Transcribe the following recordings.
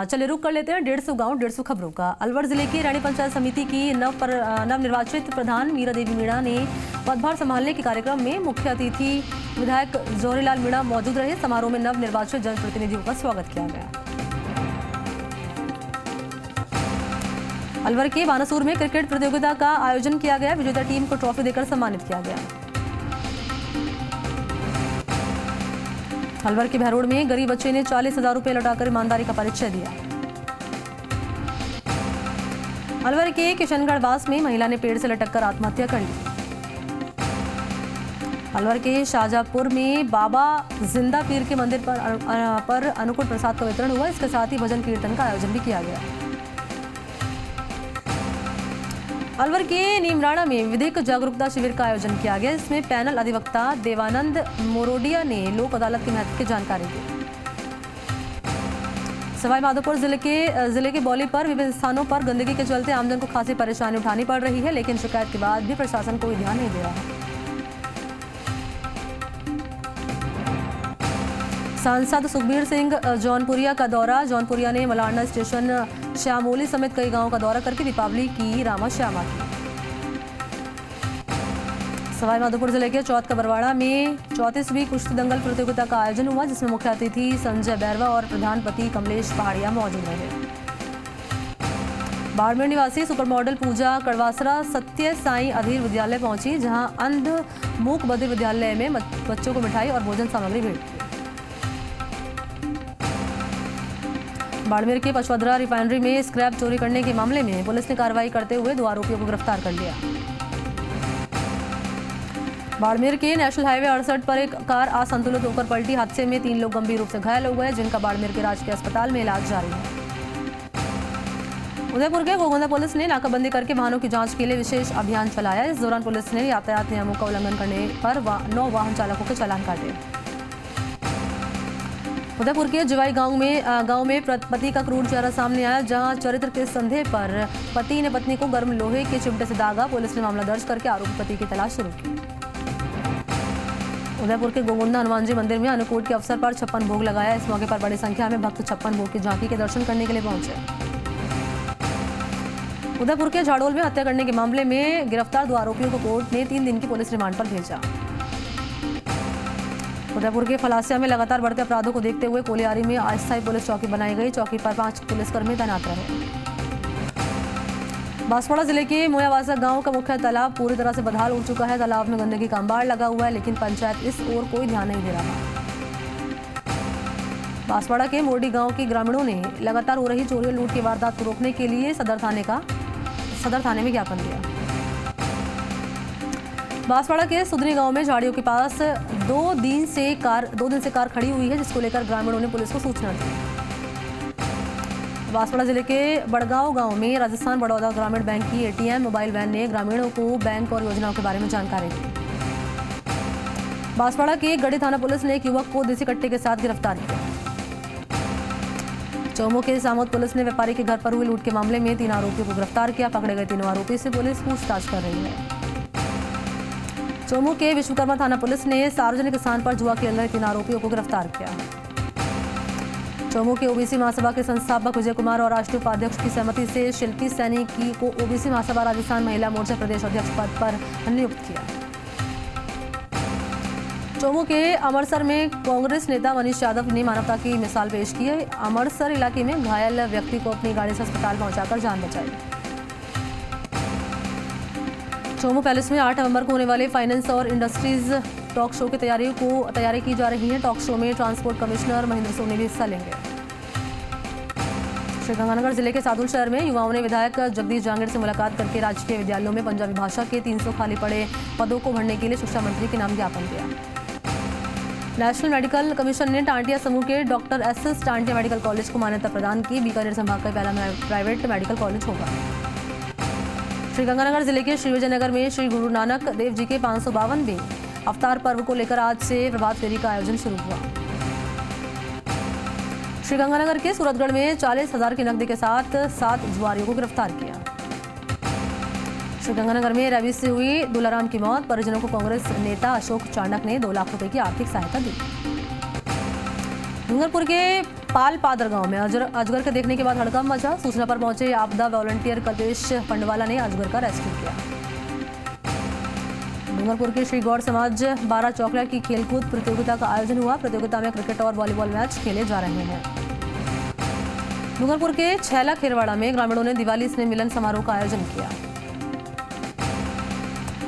चलिए रुक कर लेते हैं 150 गांव 150 खबरों का। अलवर जिले की रानी पंचायत समिति की नवनिर्वाचित प्रधान मीरा देवी मीणा ने पदभार संभालने के कार्यक्रम में मुख्य अतिथि विधायक जौहरीलाल मीणा मौजूद रहे। समारोह में नवनिर्वाचित जनप्रतिनिधियों का स्वागत किया गया। अलवर के बानासूर में क्रिकेट प्रतियोगिता का आयोजन किया गया। विजेता टीम को ट्रॉफी देकर सम्मानित किया गया। अलवर के बहरोड में गरीब बच्चे ने 40,000 रुपये लौटाकर ईमानदारी का परिचय दिया। अलवर के किशनगढ़ बास में महिला ने पेड़ से लटक कर आत्महत्या कर ली। अलवर के शाहजहांपुर में बाबा जिंदा पीर के मंदिर पर अनुकूल प्रसाद का वितरण हुआ। इसके साथ ही भजन कीर्तन का आयोजन भी किया गया। अलवर के नीमराणा में विधिक जागरूकता शिविर का आयोजन किया गया। इसमें पैनल अधिवक्ता देवानंद मोरोडिया ने लोक अदालत के महत्व की जानकारी दी। सवाई माधोपुर जिले के बौली पर विभिन्न स्थानों पर गंदगी के चलते आमजन को खासी परेशानी उठानी पड़ रही है, लेकिन शिकायत के बाद भी प्रशासन कोई ध्यान नहीं दे रहा है। सांसद सुखबीर सिंह जौनपुरिया का दौरा। जौनपुरिया ने मलारना स्टेशन, श्यामोली समेत कई गांवों का दौरा करके दीपावली की रामा श्यामा की। सवाई माधोपुर जिले के चौथ का बरवाड़ा में 34वीं कुश्ती दंगल प्रतियोगिता का आयोजन हुआ, जिसमें मुख्य अतिथि संजय बैरवा और प्रधानपति कमलेश पहाड़िया मौजूद रहे। बाड़मेर निवासी सुपर मॉडल पूजा कड़वासरा सत्य साई अधीर विद्यालय पहुंची, जहां अंध मूक बधिर विद्यालय में बच्चों को मिठाई और भोजन सामग्री भेंट की। बाड़मेर के पचवदरा रिफाइनरी में स्क्रैप चोरी करने के मामले में पुलिस ने कार्रवाई करते हुए 2 आरोपियों को गिरफ्तार कर लिया। बाड़मेर के नेशनल हाईवे 68 पर एक कार असंतुलित होकर पलटी। हादसे में 3 लोग गंभीर रूप से घायल हो गए, जिनका बाड़मेर के राजकीय अस्पताल में इलाज जारी है। उदयपुर के गोगोंदा पुलिस ने नाकाबंदी करके वाहनों की जांच के लिए विशेष अभियान चलाया। इस दौरान पुलिस ने यातायात नियमों का उल्लंघन करने पर 9 वाहन चालकों के चालान काटे। उदयपुर के जिवाई गांव में पति का क्रूर चेहरा सामने आया, जहां चरित्र के संदेह पर पति ने पत्नी को गर्म लोहे के चिमटे से दागा। पुलिस ने मामला दर्ज करके आरोपी पति की तलाश शुरू की। उदयपुर के गोगोंदा हनुमान जी मंदिर में अन्नकूट के अवसर पर 56 भोग लगाया। इस मौके पर बड़ी संख्या में भक्त 56 भोग की झांकी के दर्शन करने के लिए पहुंचे। उदयपुर के झाड़ोल में हत्या करने के मामले में गिरफ्तार 2 आरोपियों को कोर्ट ने 3 दिन की पुलिस रिमांड पर भेजा। उदयपुर के फलासिया में लगातार बढ़ते अपराधों को देखते हुए कोलियारी में अस्थायी पुलिस चौकी बनाई गई। चौकी पर 5 पुलिसकर्मी तैनात रहे। बांसवाड़ा जिले के मोयावासा गांव का मुख्य तालाब पूरी तरह से बदहाल हो चुका है। तालाब में गंदगी का अंबार लगा हुआ है, लेकिन पंचायत इस ओर कोई ध्यान नहीं दे रहा। बांसवाड़ा के मोरडी गांव के ग्रामीणों ने लगातार हो रही चोरी और लूट की वारदात को रोकने के लिए सदर थाने में ज्ञापन दिया। बांसवाड़ा के सुदनी गांव में झाड़ियों के पास 2 दिन से कार खड़ी हुई है, जिसको लेकर ग्रामीणों ने पुलिस को सूचना दी। बांसवाड़ा जिले के बड़गांव गांव में राजस्थान बड़ौदा ग्रामीण बैंक की एटीएम मोबाइल वैन ने ग्रामीणों को बैंक और योजनाओं के बारे में जानकारी दी। बांसवाड़ा के गढ़ी थाना पुलिस ने एक युवक को देसी कट्टे के साथ गिरफ्तार किया। चौमू के सामोद पुलिस ने व्यापारी के घर पर हुए लूट के मामले में 3 आरोपियों को गिरफ्तार किया। पकड़े गए 3 आरोपी से पुलिस पूछताछ कर रही है। चौमू के विश्वकर्मा थाना पुलिस ने सार्वजनिक स्थान पर जुआ खेल रहे 3 आरोपियों को गिरफ्तार किया। चौमू के ओबीसी महासभा के संस्थापक विजय कुमार और राष्ट्रीय उपाध्यक्ष की सहमति से शिल्पी सैनी को ओबीसी महासभा राजस्थान महिला मोर्चा प्रदेश अध्यक्ष पद पर नियुक्त किया। चौमू के अमरसर में कांग्रेस नेता मनीष यादव ने मानवता की मिसाल पेश की है। अमरसर इलाके में घायल व्यक्ति को अपनी गाड़ी से अस्पताल पहुंचाकर जान बचाई। चौमू पैलेस में 8 नवंबर को होने वाले फाइनेंस और इंडस्ट्रीज टॉक शो की तैयारी की जा रही है। टॉक शो में ट्रांसपोर्ट कमिश्नर महेंद्र सोनी भी हिस्सा लेंगे। श्रीगंगानगर जिले के सादुल शहर में युवाओं ने विधायक जगदीश जांगड़ से मुलाकात करके राजकीय विद्यालयों में पंजाबी भाषा के 300 खाली पड़े पदों को भरने के लिए शिक्षा मंत्री के नाम ज्ञापन दिया। नेशनल मेडिकल कमीशन ने टांटिया समूह के doctor SS Tantia medical college को मान्यता प्रदान की। बीकानेर संभाग का पहला प्राइवेट मेडिकल कॉलेज होगा। श्रीगंगानगर जिले के श्री विजयनगर में श्री गुरु नानक देव जी के 552वें अवतार पर्व को लेकर आज से प्रभात फेरी का आयोजन शुरू हुआ। श्रीगंगानगर के सूरतगढ़ में 40,000 की नकदी के साथ 7 जुआरियों को गिरफ्तार किया। श्रीगंगानगर में रेबीज से हुई दुलाराम की मौत। परिजनों को कांग्रेस नेता अशोक चाणक ने 2 लाख रुपए की आर्थिक सहायता दी। डूंगरपुर के पाल पादर गांव में अजगर के देखने के बाद हड़कंप मचा। सूचना पर पहुंचे आपदा वॉलंटियर कल्पेश पंडवाला ने अजगर का रेस्क्यू किया। डूंगरपुर के श्री गौड़ समाज 12 चौकड़ा की खेलकूद प्रतियोगिता का आयोजन हुआ। प्रतियोगिता में क्रिकेट और वॉलीबॉल मैच खेले जा रहे हैं। डूंगरपुर के छैला खेरवाड़ा में ग्रामीणों ने दिवाली स्नेह मिलन समारोह का आयोजन किया।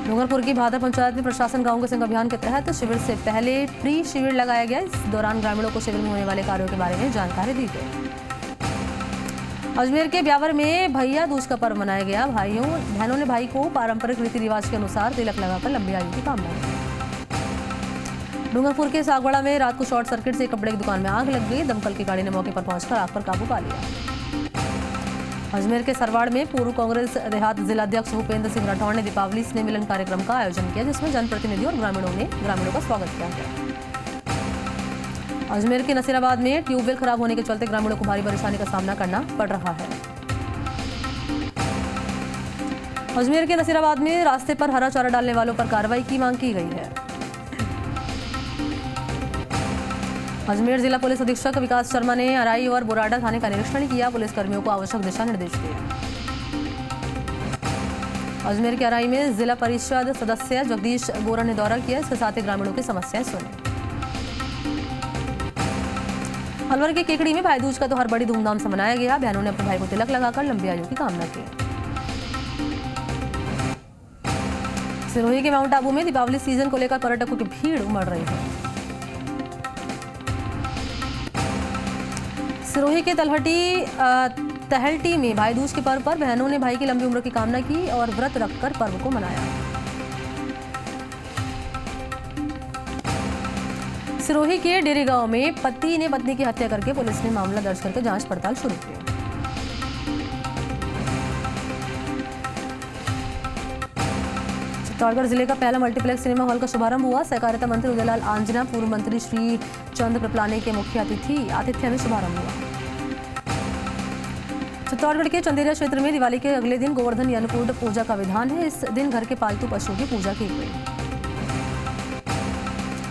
डूंगरपुर की भादर पंचायत में प्रशासन गांव के संग अभियान के तहत शिविर से पहले प्री शिविर लगाया गया। इस दौरान ग्रामीणों को शिविर में होने वाले कार्यों के बारे में जानकारी दी गई। अजमेर के ब्यावर में भैया दूज का पर्व मनाया गया। बहनों ने भाई को पारंपरिक रीति रिवाज के अनुसार तिलक लगाकर लंबी आयु की कामना की। डूंगरपुर के सागवाड़ा में रात को शॉर्ट सर्किट से कपड़े की दुकान में आग लग गई। दमकल की गाड़ी ने मौके पर पहुंचकर आग पर काबू पा लिया। अजमेर के सरवाड़ में पूर्व कांग्रेस देहात जिलाध्यक्ष भूपेंद्र सिंह राठौड़ ने दीपावली स्नेह मिलन कार्यक्रम का आयोजन किया, जिसमें जनप्रतिनिधि और ग्रामीणों का स्वागत किया गया। अजमेर के नसीराबाद में ट्यूबवेल खराब होने के चलते ग्रामीणों को भारी परेशानी का सामना करना पड़ रहा है। अजमेर के नसीराबाद में रास्ते पर हरा चारा डालने वालों पर कार्रवाई की मांग की गई है। अजमेर जिला पुलिस अधीक्षक विकास शर्मा ने अराई और बुराडा थाने का निरीक्षण किया। पुलिस कर्मियों को आवश्यक दिशा निर्देश दिए। अजमेर के अराई में जिला परिषद सदस्य जगदीश गोरा ने दौरा किया। इसके साथ ही ग्रामीणों की समस्याएं सुनी। अलवर के केकड़ी में भाई दूज का त्योहार बड़ी धूमधाम से मनाया गया। बहनों ने अपने भाई को तिलक लगाकर लंबी आयु की कामना की। सिरोही के माउंट आबू में दीपावली सीजन को लेकर पर्यटकों की भीड़ उमड़ रही है। सिरोही के तहलटी में भाई दूज के पर्व पर बहनों ने भाई की लंबी उम्र की कामना की और व्रत रखकर पर्व को मनाया। सिरोही के डेरी गांव में पति ने पत्नी की हत्या करके पुलिस ने मामला दर्ज करके जांच पड़ताल शुरू की। चित्तौड़गढ़ जिले का पहला मल्टीप्लेक्स सिनेमा हॉल का शुभारंभ हुआ। सहकारिता मंत्री उदयलाल आंजना, पूर्व मंत्री श्री चंद्र कृपलानी के मुख्य आतिथ्य में शुभारंभ हुआ। चित्तौड़गढ़ के चंदेरिया क्षेत्र में दिवाली के अगले दिन गोवर्धन या अन्नकूट पूजा का विधान है। इस दिन घर के पालतू पशुओं की पूजा की गई।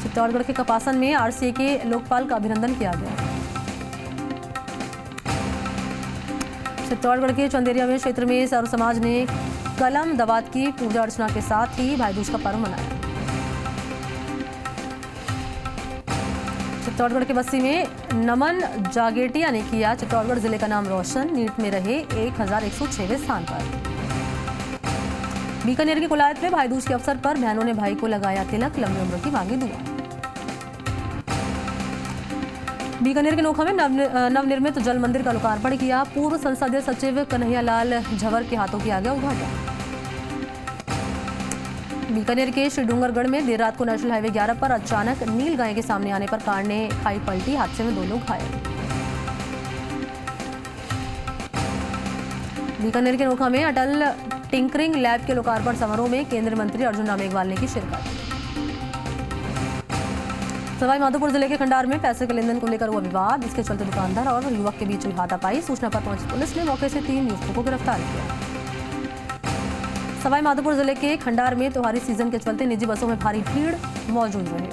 चित्तौड़गढ़ के कपासन में आरसीए के लोकपाल का अभिनंदन किया गया। चित्तौड़गढ़ के चंदेरिया में क्षेत्र में सर्व समाज ने कलम दवात की पूजा अर्चना के साथ ही भाई दूज का पर्व मनाया। चित्तौड़गढ़ के बस्सी में नमन जागेटिया ने किया चित्तौड़गढ़ जिले का नाम रोशन। नीट में रहे 1106वें स्थान पर। बीकानेर के कुलायत में भाई दूज के अवसर पर बहनों ने भाई को लगाया तिलक, लंबी उम्र की मांगी दुआ। बीकानेर के नोखा में नवनिर्मित जल मंदिर का लोकार्पण किया। पूर्व संसदीय सचिव कन्हैयालाल झवर के हाथों किया गया उद्घाटन। बीकानेर के श्री डूंगरगढ़ में देर रात को नेशनल हाईवे 11 पर अचानक नील गाय के सामने आने पर कार ने खाई पलटी। हादसे में 2 लोग घायल। बीकानेर के नोखा में अटल टिंकरिंग लैब के लोकार्पण समारोह में केंद्रीय मंत्री अर्जुन राम मेघवाल ने की शिरकत। सवाई माधोपुर जिले के खंडार में पैसे के लेनदेन को लेकर हुआ विवाद। इसके चलते दुकानदार और युवक के बीच हुई हाथापाई। सूचना पर पहुंची पुलिस ने मौके से 3 युवकों को गिरफ्तार किया। सवाई माधोपुर जिले के खंडार में त्योहारी सीजन के चलते निजी बसों में भारी भीड़ मौजूद रही।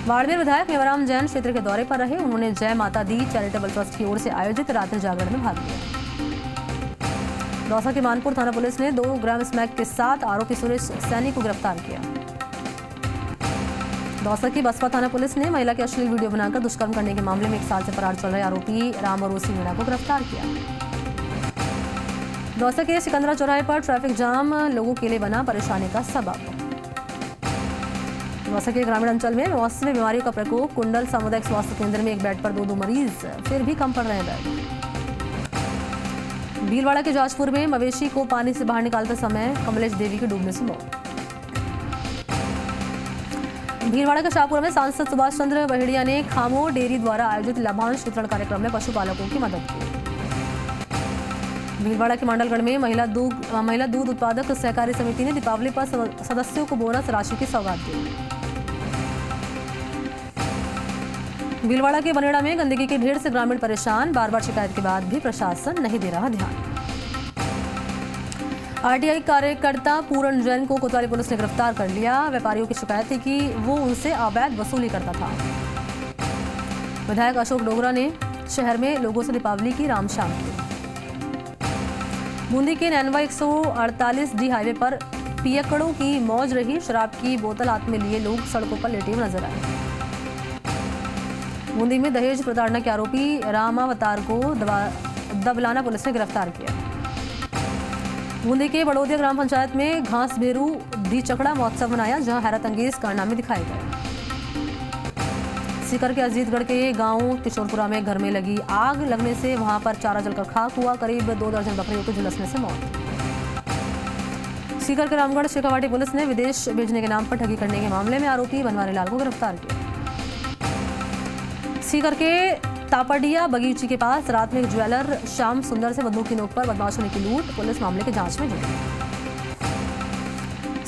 बाड़मेर विधायक मेवाराम जैन क्षेत्र के दौरे पर रहे। उन्होंने जय माता दी चैरिटेबल ट्रस्ट की ओर से आयोजित रात्रि जागरण में भाग लिया। दौसा के मानपुर थाना पुलिस ने 2 ग्राम स्मैक के साथ आरोपी सुरेश सैनी को गिरफ्तार किया। दौसा की बसपा थाना पुलिस ने महिला की अश्लील वीडियो बनाकर दुष्कर्म करने के मामले में 1 साल से फरार चल रहे आरोपी राम अरोसी मीणा को गिरफ्तार किया। दौसा के सिकंदरा चौराहे पर ट्रैफिक जाम लोगों के लिए बना परेशानी का सबब। दौसा के ग्रामीण अंचल में मौसमी बीमारियों का प्रकोप। कुंडल सामुदायिक स्वास्थ्य केंद्र में एक बेड पर 2 मरीज, फिर भी कम पड़ रहे हैं बेड। भीलवाड़ा के जाजपुर में मवेशी को पानी से बाहर निकालते समय कमलेश देवी की डूबने से मौत। भीलवाड़ा के शाहपुर में सांसद सुभाष चंद्र बहेड़िया ने खामो डेयरी द्वारा आयोजित लाभांश वितरण कार्यक्रम में पशुपालकों की मदद की। भीलवाड़ा के मांडलगढ़ में महिला दूध उत्पादक सहकारी समिति ने दीपावली पर सदस्यों को बोनस राशि की सौगात दी। भीलवाड़ा के बनेड़ा में गंदगी के ढेर से ग्रामीण परेशान। बार-बार शिकायत के बाद भी प्रशासन नहीं दे रहा ध्यान। आरटीआई कार्यकर्ता पूरण जैन को कोतवाली पुलिस ने गिरफ्तार कर लिया। व्यापारियों की शिकायत थी कि वो उनसे अवैध वसूली करता था। विधायक अशोक डोगरा ने शहर में लोगों से दीपावली की राम शाम की। बूंदी के नैनवा 148D हाईवे पर पियकड़ों की मौज रही। शराब की बोतल हाथ में लिए लोग सड़कों पर लेटे हुए नजर आए। बूंदी में दहेज प्रताड़ना के आरोपी रामावतार को दबलाना पुलिस ने गिरफ्तार किया। बूंदी के बड़ौदिया ग्राम पंचायत में घास बेरू दी चकड़ा महोत्सव मनाया, जहां हैरत अंगेज कारनामे दिखाए गए। सीकर के अजीतगढ़ के गांव किशोरपुरा में घर में लगी आग लगने से वहां पर चारा जलकर खाक हुआ। करीब 2 दर्जन बकरियों को झुलसने से मौत। सीकर के रामगढ़ शेखावाटी पुलिस ने विदेश भेजने के नाम पर ठगी करने के मामले में आरोपी बनवारी लाल को गिरफ्तार किया। सीकर के तापड़िया बगीची के पास रात में एक ज्वेलर श्याम सुंदर से बंदूक की नोक पर बदमाशों ने की लूट। पुलिस मामले की जांच में जुटी।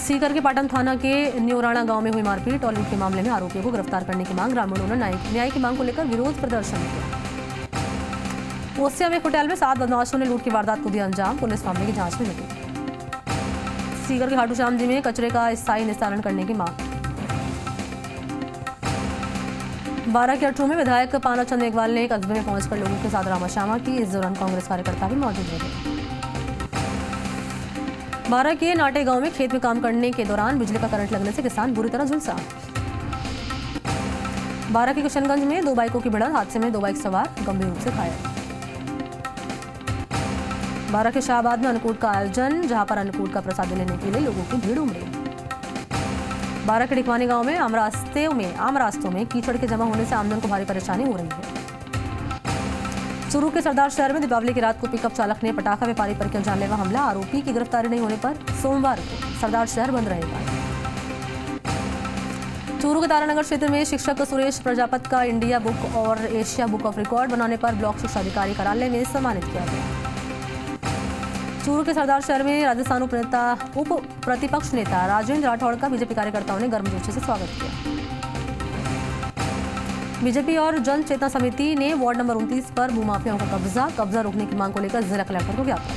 सीकर के पाटन थाना के न्योराणा गांव में हुई मारपीट और लूट के मामले में आरोपियों को गिरफ्तार करने की मांग ग्रामीणों ने न्याय की मांग को लेकर विरोध प्रदर्शन किया। ओसिया में एक होटल में 7 बदमाशों ने लूट की वारदात को दिया अंजाम। पुलिस मामले की जांच में जुटी। सीकर के खाटू श्याम जी में कचरे का स्थायी निस्तारण करने की मांग। 12 के अटरू में विधायक पानाचंद मेघवाल ने कस्बे में पहुंचकर लोगों के साथ रामाश्यामा की। इस दौरान कांग्रेस कार्यकर्ता भी मौजूद रहे। 12 के नाटे गांव में खेत में काम करने के दौरान बिजली का करंट लगने से किसान बुरी तरह झुलसा। 12 के किशनगंज में 2 बाइकों की भिड़ंत, हादसे में 2 बाइक सवार गंभीर रूप से घायल। 12 के शाहबाद में अन्नकूट का आयोजन, जहां पर अन्नकूट का प्रसाद लेने के लिए लोगों की भीड़ उमड़ी। 12 के डिकवानी गांव में आम रास्तों में कीचड़ के जमा होने से आमजन को भारी परेशानी हो रही है। चूरू के सरदार शहर में दीपावली की रात को पिकअप चालक ने पटाखा व्यापारी पर किया जानलेवा हमला। आरोपी की गिरफ्तारी नहीं होने पर सोमवार को सरदार शहर बंद रहेगा। चूरू के तारानगर क्षेत्र में शिक्षक सुरेश प्रजापत का इंडिया बुक और एशिया बुक ऑफ रिकॉर्ड बनाने पर ब्लॉक शिक्षा अधिकारी कार्यालय में सम्मानित किया गया। चूरू के सरदार शहर में राजस्थान उप प्रतिपक्ष नेता राजेंद्र राठौड़ का बीजेपी कार्यकर्ताओं ने गर्मजोशी से स्वागत किया। बीजेपी और जन चेतना समिति ने वार्ड नंबर 29 पर भूमाफियाओं का कब्जा रोकने की मांग को लेकर जिला कलेक्टर को ज्ञापन।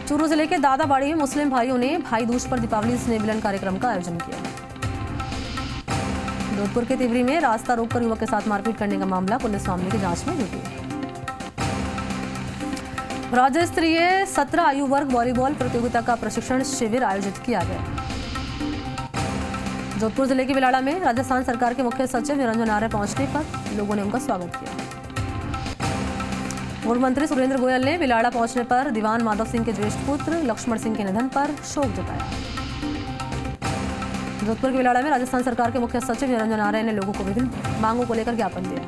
चूरू जिले के दादाबाड़ी में मुस्लिम भाइयों ने भाई दूज पर दीपावली स्नेह मिलन कार्यक्रम का आयोजन किया। जोधपुर के तिवरी में रास्ता रोककर युवक के साथ मारपीट करने का मामला, पुलिस मामले की जांच में जुटी। राज्य स्तरीय 17 आयु वर्ग वॉलीबॉल प्रतियोगिता का प्रशिक्षण शिविर आयोजित किया गया। जोधपुर जिले के बिलाड़ा में राजस्थान सरकार के मुख्य सचिव निरंजन आर्य पहुंचने पर लोगों ने उनका स्वागत किया। पूर्व मंत्री सुरेंद्र गोयल ने बिलाड़ा पहुंचने पर दीवान माधव सिंह के ज्येष्ठ पुत्र लक्ष्मण सिंह के निधन पर शोक जताया। जोधपुर के बिलाड़ा में राजस्थान सरकार के मुख्य सचिव निरंजन आर्य ने लोगों को विभिन्न मांगों को लेकर ज्ञापन दिया।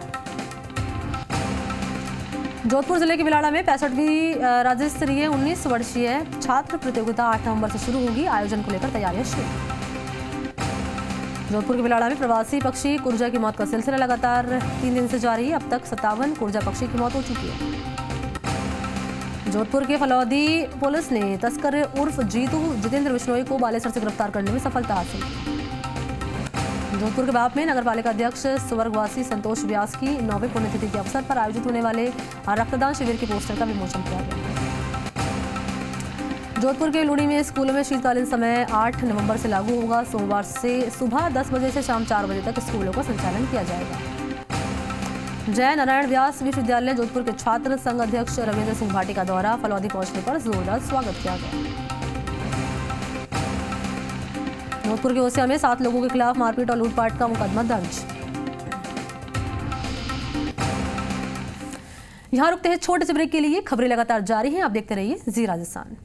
जोधपुर जिले के बिलाड़ा में 65वीं राज्य स्तरीय 19 वर्षीय छात्र प्रतियोगिता 8 नवंबर से शुरू होगी। आयोजन को लेकर तैयारियां शुरू। जोधपुर के बिलाड़ा में प्रवासी पक्षी कुर्जा की मौत का सिलसिला लगातार 3 दिन से जारी है। अब तक 57 कुर्जा पक्षी की मौत हो चुकी है। जोधपुर के फलौदी पुलिस ने तस्कर उर्फ जितेंद्र बिश्नोई को बालेसर से गिरफ्तार करने में सफलता हासिल की। जोधपुर के बाप में नगरपालिका अध्यक्ष स्वर्गवासी संतोष व्यास की 9वीं पुण्यतिथि के अवसर पर आयोजित होने वाले रक्तदान शिविर की पोस्टर का विमोचन किया गया। जोधपुर के लूणी में स्कूलों में शीतकालीन समय 8 नवंबर से लागू होगा। सोमवार से सुबह 10 बजे से शाम 4 बजे तक स्कूलों का संचालन किया जाएगा। जय नारायण व्यास विश्वविद्यालय जोधपुर के छात्र संघ अध्यक्ष रविंद्र सिंह भाटी का दौरा, फलौदी पहुंचने पर जोरदार स्वागत किया गया। जोधपुर के ओसिया में 7 लोगों के खिलाफ मारपीट और लूटपाट का मुकदमा दर्ज। यहां रुकते हैं छोटे से ब्रेक के लिए। खबरें लगातार जारी हैं, आप देखते रहिए जी राजस्थान।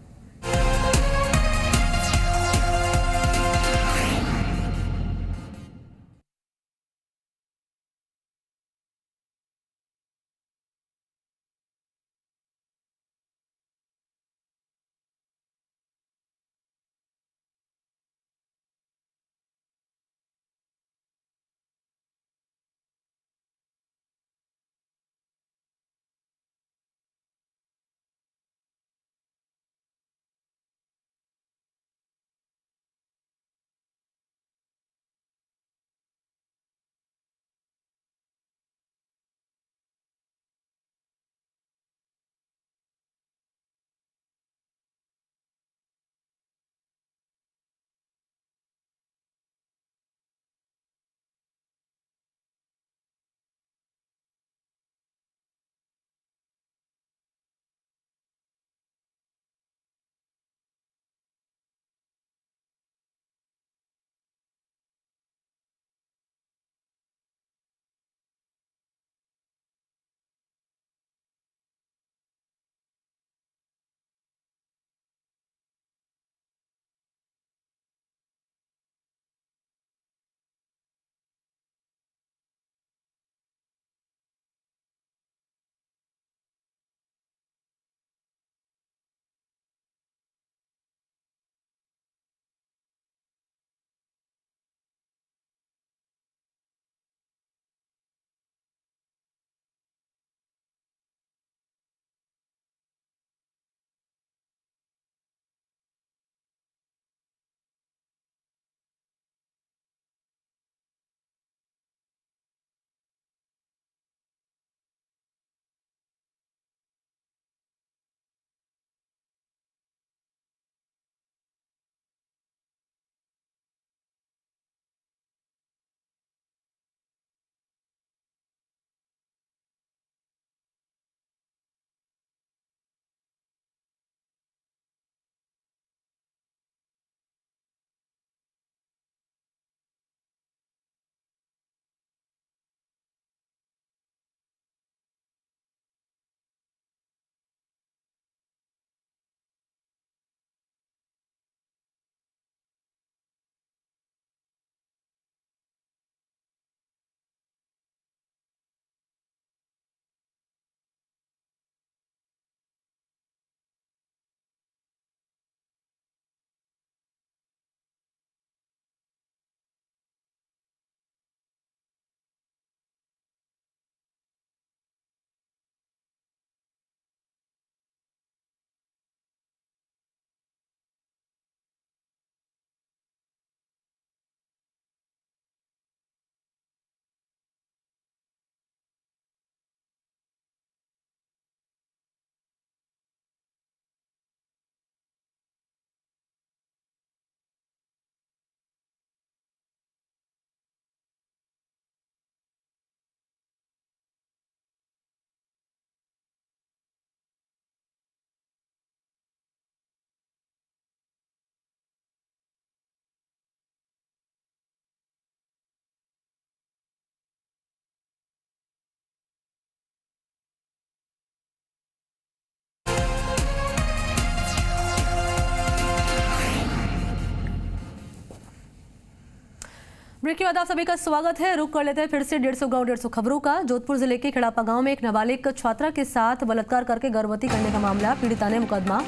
ब्रेक के बाद आप सभी का स्वागत है। रुक कर लेते हैं फिर से 150 गांव 150 खबरों का। जोधपुर जिले के खिड़ापा गांव में एक नाबालिग छात्रा के साथ बलात्कार करके गर्भवती करने का मामला, पीड़िता ने मुकदमा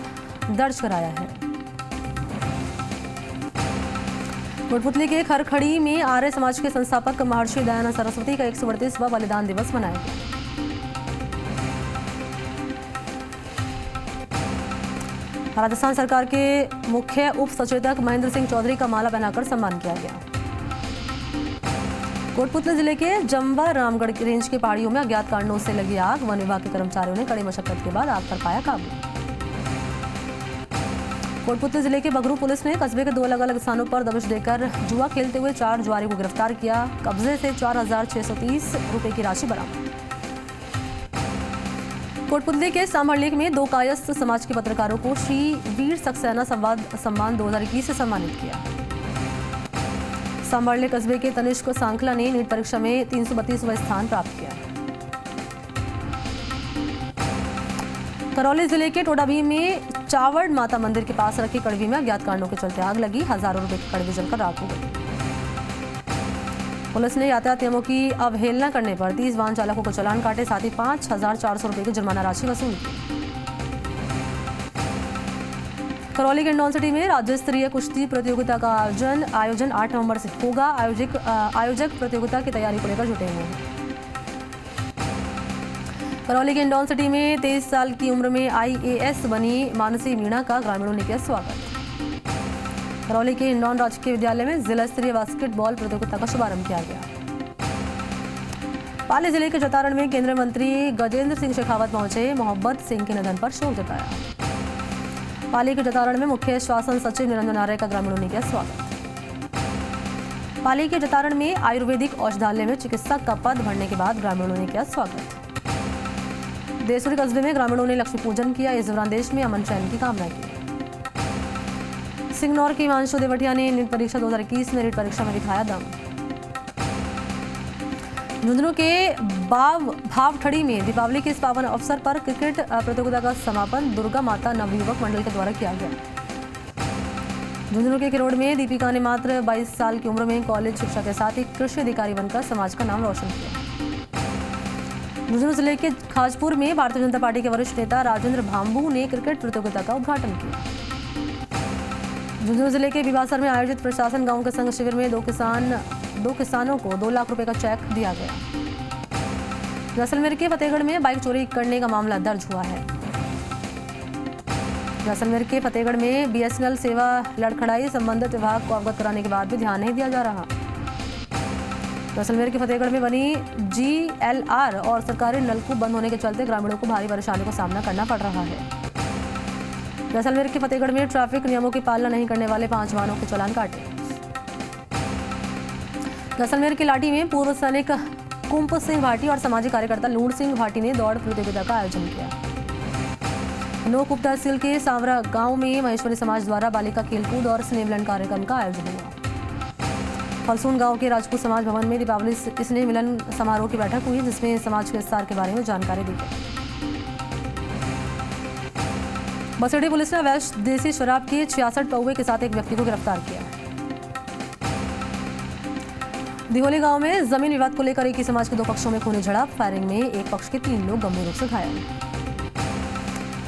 दर्ज कराया है। कोटपुतली के खरखड़ी में आर्य समाज के संस्थापक महर्षि दयानंद सरस्वती का 138वां बलिदान दिवस मनाया गया। राजस्थान सरकार के मुख्य उप सचेतक महेंद्र सिंह चौधरी का माला पहनाकर सम्मान किया गया। कोटपुतली जिले के जम्वा रामगढ़ रेंज की पहाड़ियों में अज्ञात कारणों से लगी आग, वन विभाग के कर्मचारियों ने कड़ी मशक्कत के बाद आग पर पाया काबू। कोटपुतली जिले के बगरू पुलिस ने कस्बे के 2 अलग-अलग स्थानों पर दबिश देकर जुआ खेलते हुए 4 जुआरी को गिरफ्तार किया। कब्जे से 4,630 रुपए की राशि बरामद। कोटपुतली के सांभरलेख में 2 कायस्थ समाज के पत्रकारों को श्री वीर सक्सेना सम्मान 2021 से सम्मानित किया। सांभरलेख कस्बे के तनिष्क सांखला ने नीट परीक्षा में 332वां स्थान प्राप्त किया। करौली जिले के टोडाभीम में चावड़ माता मंदिर के पास रखी कड़वी में अज्ञात कारणों के चलते आग लगी। हजारों रुपए की कड़वी जलकर राख हो गई। पुलिस ने यातायात नियमों की अवहेलना करने पर 30 वाहन चालकों को चालान काटे, साथ ही 5,400 रुपए की जुर्माना राशि वसूल की। करौली के इंडोन सिटी में राज्य स्तरीय कुश्ती प्रतियोगिता का आयोजन 8 नवंबर से होगा। आयोजक प्रतियोगिता की तैयारी को लेकर जुटे हुए हैं। करौली के इंडोन सिटी में 23 साल की उम्र में IAS बनी मानसी मीणा का ग्रामीणों ने किया स्वागत। करौली के इंडोन राजकीय विद्यालय में जिला स्तरीय बास्केटबॉल प्रतियोगिता का शुभारंभ किया गया। पाली जिले के जतारण में केंद्रीय मंत्री गजेंद्र सिंह शेखावत पहुंचे, मोहब्बत सिंह के निधन पर शोक जताया। पाली के जतारण में मुख्य शासन सचिव निरंजन आर्य का ग्रामीणों ने किया स्वागत। पाली के जतारण में आयुर्वेदिक औषधालय में चिकित्सक का पद भरने के बाद ग्रामीणों ने किया स्वागत। देसुरी कस्बे में ग्रामीणों ने लक्ष्मी पूजन किया। इस दौरान देश में अमन चैन की कामना की। सिंगनौर की हिमांशु देवटिया ने नीट परीक्षा 2021 में नीट परीक्षा में दिखाया दम। झुंझुनू के भावठड़ी में दीपावली के इस पावन अवसर पर क्रिकेट प्रतियोगिता का समापन दुर्गा माता नवयुवक मंडल के द्वारा किया गया। झुंझुनू के किरोड़ में दीपिका ने मात्र 22 साल की उम्र में कॉलेज शिक्षा के साथ ही कृषि अधिकारी बनकर समाज का नाम रोशन किया। झुंझुनू जिले के खाजपुर में भारतीय जनता पार्टी के वरिष्ठ नेता राजेंद्र भाम्बू ने क्रिकेट प्रतियोगिता का उद्घाटन किया। झुंझुनू जिले के बिबासर में आयोजित प्रशासन गांव के संघ शिविर में दो किसानों को 2 लाख रुपए का चेक दिया गया। जैसलमेर के फतेहगढ़ में बाइक चोरी करने का मामला दर्ज हुआ है। जैसलमेर के फतेहगढ़ में BSNL सेवा लड़खड़ाई, संबंधित विभाग को अवगत कराने के बाद भी ध्यान नहीं दिया जा रहा। जैसलमेर के फतेहगढ़ में बनी GLR और सरकारी नलकूप बंद होने के चलते ग्रामीणों को भारी परेशानी का सामना करना पड़ रहा है। जैसलमेर के फतेहगढ़ में ट्रैफिक नियमों की पालना नहीं करने वाले 5 वाहनों के चालान काटे। जैसलमेर की लाठी में पूर्व सैनिक कुंप सिंह भाटी और सामाजिक कार्यकर्ता लूण सिंह भाटी ने दौड़ प्रतियोगिता का आयोजन किया। नोक उप तहसील के सांवरा गांव में महेश्वरी समाज द्वारा बालिका खेलकूद और स्नेह मिलन कार्यक्रम का आयोजन हुआ। फलसून गांव के राजपूत समाज भवन में दीपावली स्नेह मिलन समारोह की बैठक हुई, जिसमें समाज के विस्तार के बारे में जानकारी दी गई। बसेड़ी पुलिस ने अवैध देसी शराब के 66 पौवे के साथ एक व्यक्ति को गिरफ्तार किया। दिहोली गांव में जमीन विवाद को लेकर एक ही समाज के 2 पक्षों में खूनी झड़प। फायरिंग में एक पक्ष के 3 लोग गंभीर रूप से घायल।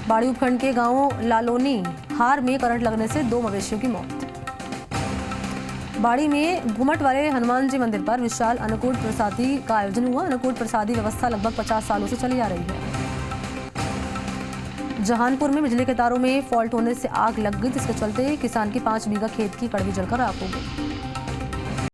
बाड़ी उपखंड के गांव लालोनी हार में करंट लगने से 2 मवेशियों की मौत। बाड़ी में घुमट वाले हनुमान जी मंदिर पर विशाल अन्नकूट प्रसादी का आयोजन हुआ। अन्नकूट प्रसादी व्यवस्था लगभग 50 सालों से चली आ रही है। जहानपुर में बिजली के तारों में फॉल्ट होने से आग लग गई, जिसके चलते किसान की 5 बीघा खेत की कड़वी जलकर राख हो गई।